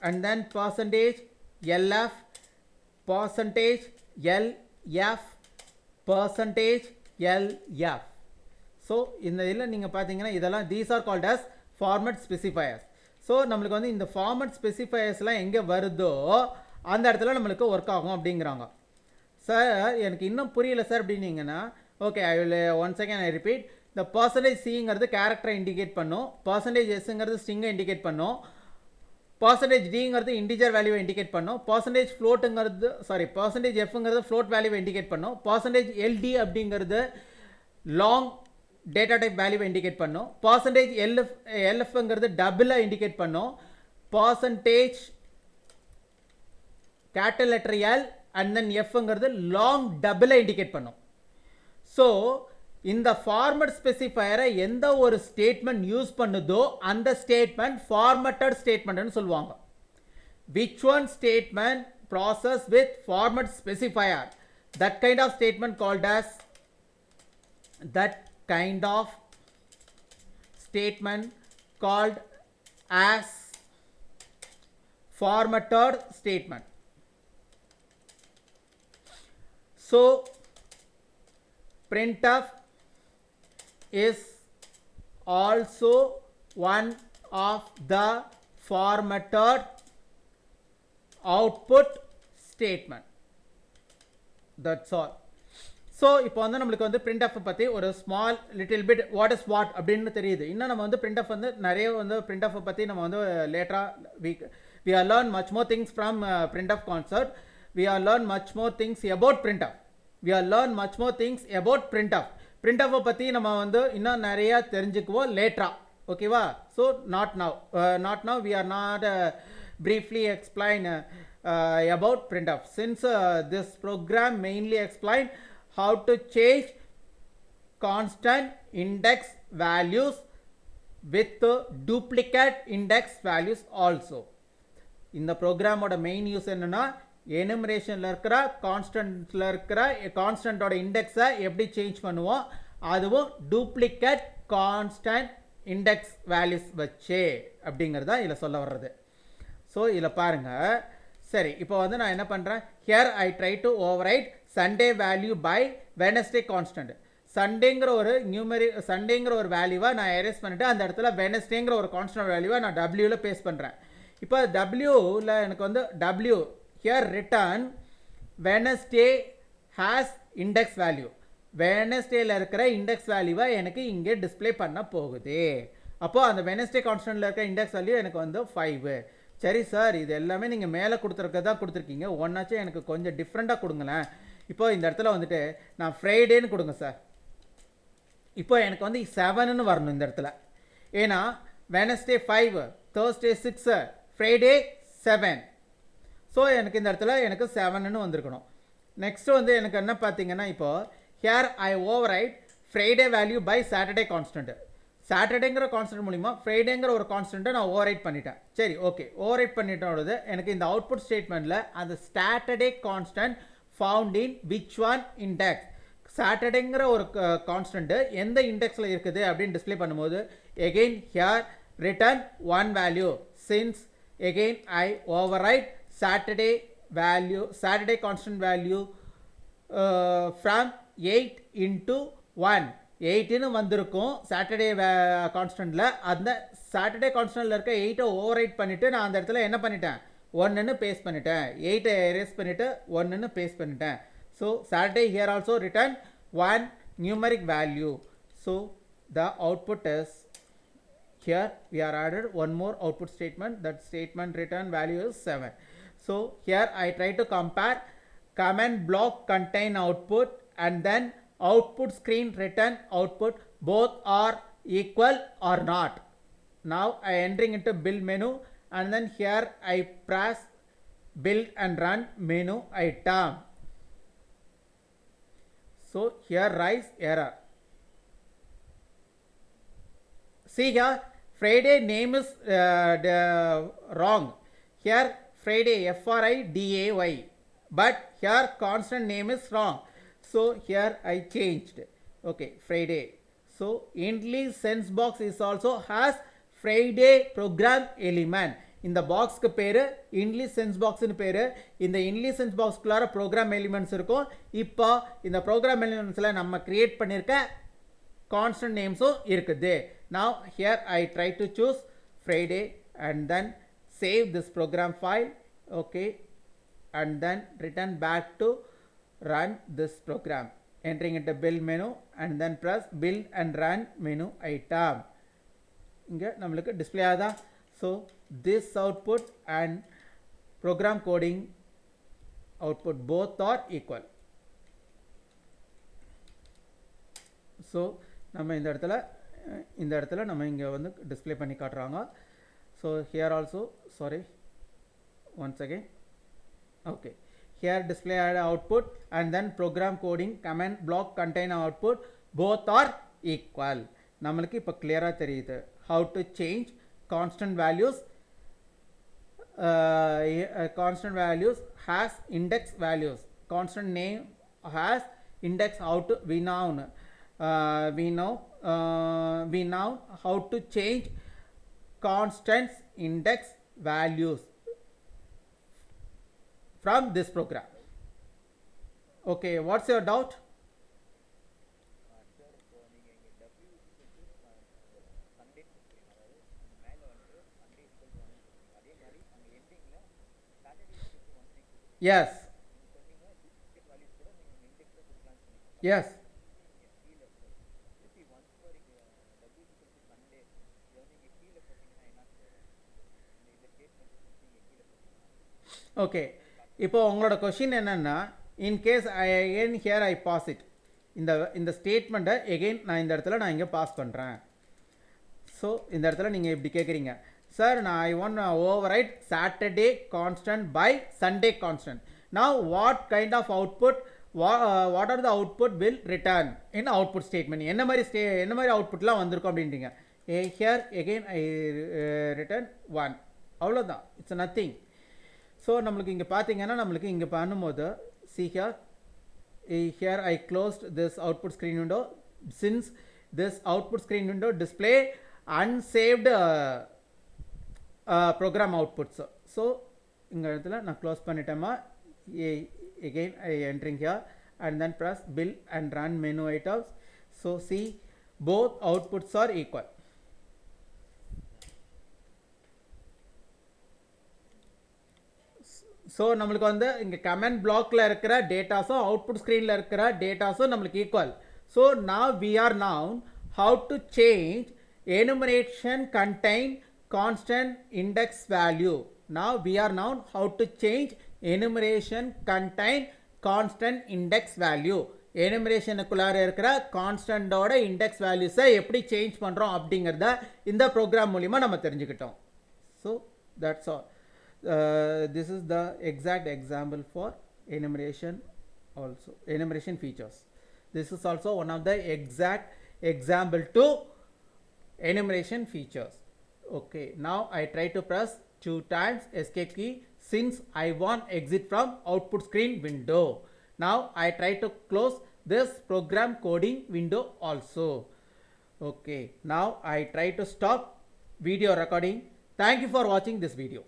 and then percentage LF, percentage LF, percentage LF. So இந்த இதில் நீங்கள் பார்த்தீங்கன்னா இதெல்லாம் these are called as format specifiers. So நம்மளுக்கு வந்து இந்த ஃபார்மட் ஸ்பெசிஃபையர்ஸ்லாம் எங்கே வருதோ அந்த இடத்துல நம்மளுக்கு ஒர்க் ஆகும் அப்படிங்கிறாங்க. சார் எனக்கு இன்னும் புரியல சார் அப்படின்னீங்கன்னா okay I will once again I repeat. இந்த பர்சன்டேஜ் சிங்கிறது கேரக்டரை இண்டிகேட் பண்ணும், பர்சன்டேஜ் எஸ்ங்கிறது ஸ்ட்ரிங்கை இண்டிகேட் பண்ணும், பர்சன்டேஜ் டிங்கிறது இன்டிஜர் வேல்யூவை இண்டிகேட் பண்ணும், பர்சன்டேஜ் ஃப்ளோட்டுங்கிறது பர்சன்டேஜ் எஃப்ங்கிறது ஃப்ளோட் வேல்யூவை இண்டிகேட் பண்ணும், பர்சன்டேஜ் எல்டி அப்படிங்கிறது லாங் டேட்டா டைப் வேல்யூவை இண்டிகேட் பண்ணும், பர்சன்டேஜ் எல்எஃப்ங்கிறது டபுளை இண்டிகேட் பண்ணும், percentage capital letter L and then எஃப்ங்கிறது லாங் டபுளை இண்டிகேட் பண்ணும். ஸோ இந்த ஃபார்மட் ஸ்பெசிஃபையரை எந்த ஒரு ஸ்டேட்மெண்ட் யூஸ் பண்ணுதோ அந்த ஸ்டேட்மெண்ட் ஃபார்மட்டட் ஸ்டேட்மெண்ட்னு சொல்லுவாங்க. Which one statement process with format specifier, that kind of statement called as that kind of statement called as formatted statement. So printf is also one of the formatted output statement. That's all. So இப்போ வந்து நம்மளுக்கு வந்து printf பற்றி ஒரு small little bit what is what அப்படின்னு தெரியுது. இன்னும் நம்ம வந்து printf வந்து நிறைய வந்து printf பற்றி நம்ம வந்து லேட்டராக we are learn much more things from printf concept. We are learn much more things about printf. We are learn much more things about printf. printf பற்றி நம்ம வந்து இன்னும் நிறையா தெரிஞ்சுக்குவோம் லேட்டரா. ஓகேவா? So not now we are not briefly explain about printf since this program mainly explain how to change constant index values with duplicate index values also. இந்த ப்ரோக்ராமோட main use என்னன்னா எனுமரேஷனில் இருக்கிற கான்ஸ்டன்ட்டோட இண்டெக்ஸை எப்படி சேஞ்ச் பண்ணுவோம், அதுவும் டூப்ளிகேட் கான்ஸ்டன்ட் இண்டெக்ஸ் வேல்யூஸ் வச்சு அப்படிங்கிறதா இதில் சொல்ல வர்றது. ஸோ இதில் பாருங்கள். சரி, இப்போ வந்து நான் என்ன பண்ணுறேன், here I try to overwrite Sunday value by Wednesday constant. சண்டேங்கிற ஒரு வேல்யூவை நான் எரேஸ் பண்ணிவிட்டு அந்த இடத்துல வெனஸ்டேங்கிற ஒரு கான்ஸ்டன்ட் வேல்யூவை நான் டபிள்யூவில் பேஸ்ட் பண்ணுறேன். இப்போ டபிள்யூவில் எனக்கு வந்து W here return Wednesday has index value. வெனஸ்டேயில் இருக்கிற இண்டெக்ஸ் வேல்யூவை எனக்கு இங்கே டிஸ்பிளே பண்ண போகுது. அப்போது அந்த வெனஸ்டே கான்ஸ்டன்ட்டில் இருக்கிற இண்டெக்ஸ் வேல்யூ எனக்கு வந்து 5. சரி சார், இது எல்லாமே நீங்கள் மேலே கொடுத்துருக்கதா கொடுத்துருக்கீங்க, ஒன்றாச்சும் எனக்கு கொஞ்சம் டிஃப்ரெண்ட்டாக கொடுங்களேன். இப்போ இந்த இடத்துல வந்துட்டு நான் ஃப்ரைடேன்னு கொடுங்க சார். இப்போ எனக்கு வந்து 7ன்னு வரணும் இந்த இடத்துல. ஏன்னா வெனஸ்டே 5, தேர்ஸ்டே 6, ஃப்ரைடே 7. ஸோ எனக்கு இந்த இடத்துல எனக்கு 7ன்னு வந்திருக்கணும். நெக்ஸ்ட்டு வந்து எனக்கு என்ன பார்த்தீங்கன்னா, இப்போது here I overwrite Friday value by Saturday constant. சாட்டர்டேங்கிற கான்ஸ்டன்ட் மூலிமா ஃப்ரைடேங்கிற ஒரு கான்ஸ்டன்ட்டை நான் ஓவர்ரைட் பண்ணிட்டேன். சரி, ஓகே, ஓவர்ரைட் பண்ணிட்டோது எனக்கு இந்த அவுட்புட் ஸ்டேட்மெண்ட்டில் அந்த Saturday constant found in which one index, சாட்டர்டேங்கிற ஒரு கான்ஸ்டன்ட்டு எந்த இண்டெக்ஸில் இருக்குது அப்படின்னு டிஸ்பிளே பண்ணும்போது again here return 1 value since again I overwrite Saturday constant value from 8 into 1. 8ன்னு வந்திருக்கும் சாட்டர்டே கான்ஸ்டன்ட்டில். அந்த சாட்டர்டே கான்ஸ்டன்ட்டில் இருக்க 8ஐ ஓவர்ரைட் பண்ணிவிட்டு நான் அந்த இடத்துல என்ன பண்ணிட்டேன், 1ன்னு பேஸ்ட் பண்ணிட்டேன். 8ஐ எரேஸ் பண்ணிவிட்டு 1ன்னு பேஸ்ட் பண்ணிட்டேன். So Saturday here also return 1 numeric value. So the output is here we are added one more output statement. That statement return value is 7. So here I try to compare comment block contain output and then output screen return output, both are equal or not. Now I entering into build menu and then here I press build and run menu item. So here rise error. See here Friday name is wrong. Here Friday Friday, but here constant name is wrong. So here I changed. Okay, Friday. So Intly sense box is also has Friday program element. இந்த பாக்ஸ்க்கு பேர் இன்லி sense பாக்ஸ்னு பேர். இந்த இன்லி sense பாக்ஸ்க்குள்ளார program elements இருக்கும். இப்போ இந்த program எலிமெண்ட்ஸில் நம்ம create பண்ணியிருக்க constant நேம்ஸும் இருக்குது. Now here I try to choose Friday and then save this program file. Okay, and then return back to run this program, entering into build menu and then press build and run menu item. இங்கே நம்மளுக்கு display ஆகுதா? So this output and program coding output both are equal. So நம்ம இந்த இடத்துல நம்ம இங்கே வந்து display பண்ணி காட்டுறாங்க. So here also, sorry, once again, okay, here display output and then program coding command block contain output both are equal. நம்மளுக்கு இப்போ clear-ஆ தெரியுது how to change constant values has index values, constant name has index out. We know how to change constants index values from this program. Okay, what's your doubt? Yes, yes, okay. இப்போ உங்களோட question என்னன்னா, in case again here I pass it, இந்த ஸ்டேட்மெண்ட்டை again நான் இந்த இடத்துல நான் இங்கே பாஸ் பண்ணுறேன். ஸோ இந்த இடத்துல நீங்கள் இப்படி கேட்குறீங்க, சார் நான் I want to override Saturday constant by Sunday constant. Now what kind of output, what are the output will return in output statement? என்ன மாதிரி அவுட்புட்லாம் வந்திருக்கும் அப்படின்றீங்க. Here again I return 1, அவ்வளோதான், இட்ஸ் நத்திங். ஸோ நம்மளுக்கு இங்கே பார்த்தீங்கன்னா நம்மளுக்கு இங்கே பண்ணும்போது see here I closed this output screen window since this output screen window display unsaved program outputs. So இந்த இடத்துல நான் close பண்ணிட்டேமா. again I entering here and then press build and run menu items. So see, both outputs are equal. So நம்மளுக்கு வந்து இங்கே comment பிளாக்ல இருக்கிற டேட்டாஸும் output ஸ்க்ரீனில் இருக்கிற டேட்டாஸும் நம்மளுக்கு equal. So now we are now how to change enumeration contain constant index value. Now we are now how to change enumeration contain constant index value. எனுமரேஷனுக்குள்ளார இருக்கிற கான்ஸ்டன்டோட index வேல்யூஸை எப்படி சேஞ்ச் பண்ணுறோம் அப்படிங்கிறத இந்த ப்ரோக்ராம் மூலிமா நம்ம தெரிஞ்சுக்கிட்டோம். So that's all. This is the exact example for enumeration also, enumeration features. This is also one of the exact example to enumeration features. Okay, now I try to press 2 times escape key since I want exit from output screen window. Now I try to close this program coding window also. Okay, now I try to stop video recording. Thank you for watching this video.